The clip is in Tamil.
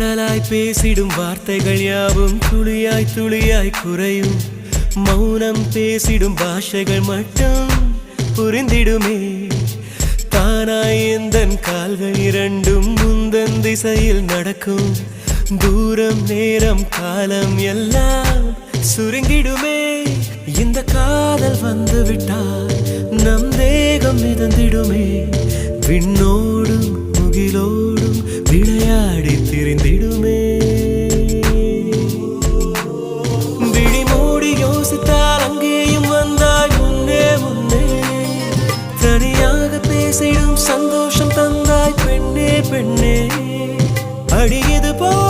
கடலாய் பேசிடும் வார்த்தைகள் யாவும் துளியாய் துளியாய் குறையும். மௌனம் பேசிடும் பாஷைகள் மட்டும் புரிந்திடுமே. தானாய் எந்தன் கால்கள் இரண்டும் முந்தன் திசையில் நடக்கும். தூரம் நேரம் காலம் எல்லாம் சுருங்கிடுமே. இந்த காதல் வந்து விட்டால் நம் தேகம் மிதந்திடுமே. விண்ணோடும் முகிலோடும் விளையாடி திரிந்திடுமே. விழி மூடி யோசித்தால் அங்கேயும் வந்தாய் முன்னே முன்னே. தனியாக பேசிடும் சந்தோஷம் தந்தாய் பெண்ணே பெண்ணே. அடியது போ